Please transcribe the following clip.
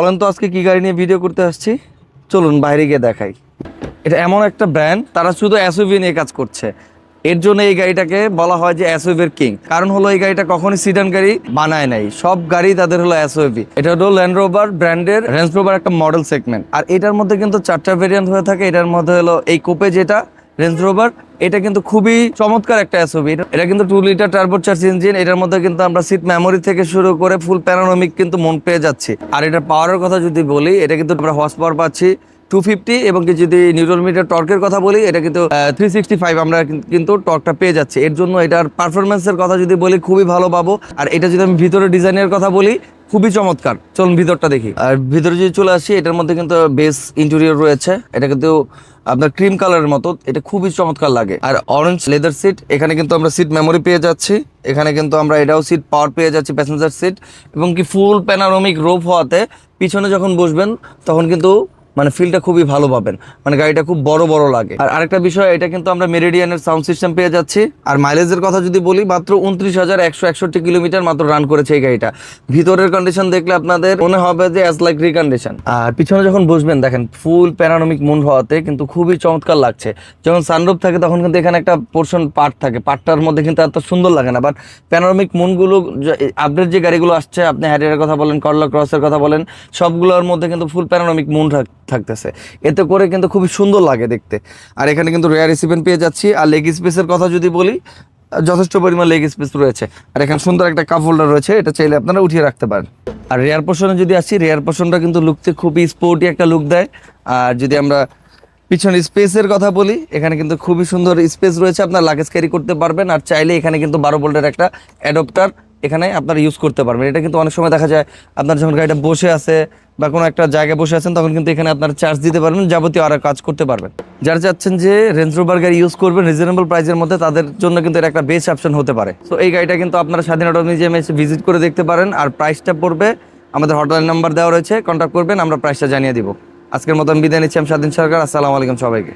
বলেন তো আজকে কি গাড়ি নিয়ে ভিডিও করতে আসছি, চলুন বাইরে গিয়ে দেখাই। এটা এমন একটা ব্র্যান্ড, তারা শুধু এসইউভি নিয়ে কাজ করছে। এর জন্য এই গাড়িটাকে বলা হয় যে এসইউভির কিং। কারণ হলো এই গাড়িটা কখনোই সিডান গাড়ি বানায় নাই, সব গাড়ি তাদের হলো এসইউভি। এটা হলো ল্যান্ড রোভার ব্র্যান্ডের, রেঞ্জ রোভার একটা মডেল সেগমেন্ট। আর এটার মধ্যে কিন্তু 4টা ভেরিয়েন্ট হয়ে থাকে। এটার মধ্যে হলো এই কোপে, যেটা রেঞ্জ রোভার, এটা কিন্তু খুবই চমৎকার একটা এসইউভি। এটা কিন্তু 2 লিটার টার্বোচার্জ ইঞ্জিন। এটার মধ্যে কিন্তু আমরা সিট মেমোরি থেকে শুরু করে ফুল প্যানোরামিক কিন্তু মন পেয়ে যাচ্ছি। আর এটার পাওয়ারের কথা যদি বলি, এটা কিন্তু আমরা হর্স পাওয়ার পাচ্ছি 250, এবং কি যদি নিউটন মিটার টর্কের কথা বলি, এটা কিন্তু 365 আমরা কিন্তু টর্কটা পেয়ে যাচ্ছি। এর জন্য এটার পারফরমেন্সের কথা যদি বলি, খুবই ভালো পাবো। আর এটা যদি আমি ভিতরে ডিজাইনের কথা বলি, খুবই চমৎকার। চলুন ভিতরটা দেখি। আর ভিতরে যদি চলে আসি, এটার মধ্যে কিন্তু বেস ইন্টেরিয়র রয়েছে। এটা কিন্তু আপনার ক্রিম কালারের মতো, এটা খুবই চমৎকার লাগে। আর অরেঞ্জ লেদার সিট, এখানে কিন্তু আমরা সিট মেমোরি পেয়ে যাচ্ছি। এখানে কিন্তু আমরা এটাও সিট পাওয়ার পেয়ে যাচ্ছি, প্যাসেঞ্জার সিট। এবং কি ফুল প্যানোরামিক রোপ হওয়াতে পিছনে যখন বসবেন তখন কিন্তু মানে ফিলটা খুবই ভালো পাবেন, মানে গাড়িটা খুব বড় বড় লাগে। আর আরেকটা বিষয়, এটা কিন্তু আমরা মেরিডিয়ানের সাউন্ড সিস্টেম পেয়ে যাচ্ছি। আর মাইলেজের কথা যদি বলি, মাত্র 29,161 কিলোমিটার মাত্র রান করেছে এই গাড়িটা। ভিতরের কন্ডিশন দেখলে আপনাদের মনে হবে যে অ্যাজ লাইক রিকন্ডিশন। আর পিছনে যখন বসবেন দেখেন ফুল প্যানোরামিক মুন হওয়াতে কিন্তু খুবই চমৎকার লাগছে। যখন সানরুফ থাকে তখন কিন্তু এখানে একটা পোর্শন পার্ট থাকে, পার্টটার মধ্যে কিন্তু এত সুন্দর লাগে না। বাট প্যানোরামিক মুনগুলো আপডেট যে গাড়িগুলো আসছে, আপনি হ্যারিয়ারের কথা বলেন, করলা ক্রসের কথা বলেন, সবগুলোর মধ্যে কিন্তু ফুল প্যানোরামিক মুন থাকতেছে। এতে করে কিন্তু খুবই সুন্দর লাগে দেখতে। আর এখানে কিন্তু রেয়ার রিসিপেন্ট পেয়ে যাচ্ছি। আর লেগ স্পেসের কথা যদি বলি, যথেষ্ট পরিমাণ লেগ স্পেস রয়েছে। আর এখানে সুন্দর একটা কাপ হোল্ডার রয়েছে, এটা চাইলে আপনারা উঠিয়ে রাখতে পারেন। আর রেয়ার পোর্শনে যদি আসি, রেয়ার পোর্শনটা কিন্তু লুকতে খুবই স্পোর্টি একটা লুক দেয়। আর যদি আমরা পিছনে স্পেসের কথা বলি, এখানে কিন্তু খুবই সুন্দর স্পেস রয়েছে, আপনার লাগেজ ক্যারি করতে পারবেন। আর চাইলে এখানে কিন্তু 12 ভোল্টের একটা অ্যাডাপ্টার এখানে আপনারা ইউজ করতে পারবেন। এটা কিন্তু অনেক সময় দেখা যায় আপনার যখন গাড়িটা বসে আছে বা কোনো একটা জায়গায় বসে আছেন, তখন কিন্তু এখানে আপনারা চার্জ দিতে পারবেন, যাবতীয় আর কাজ করতে পারবেন। যারা চাচ্ছেন যে রেঞ্জ রোভার গাড়ি ইউজ করবেন রিজনেবল প্রাইসের মধ্যে, তাদের জন্য কিন্তু এটা একটা বেস্ট অপশন হতে পারে। তো এই গাড়িটা কিন্তু আপনারা স্বাধীনতা মিউজিয়ামে এসে ভিজিট করে দেখতে পারেন। আর প্রাইসটা পড়বে, আমাদের হটলাইন নাম্বার দেওয়া রয়েছে, কন্ট্যাক্ট করবেন, আমরা প্রাইসটা জানিয়ে দিব। আজকের মতন বিদায় নিচ্ছি, আমি স্বাধীন সরকার। আসসালামু আলাইকুম সবাইকে।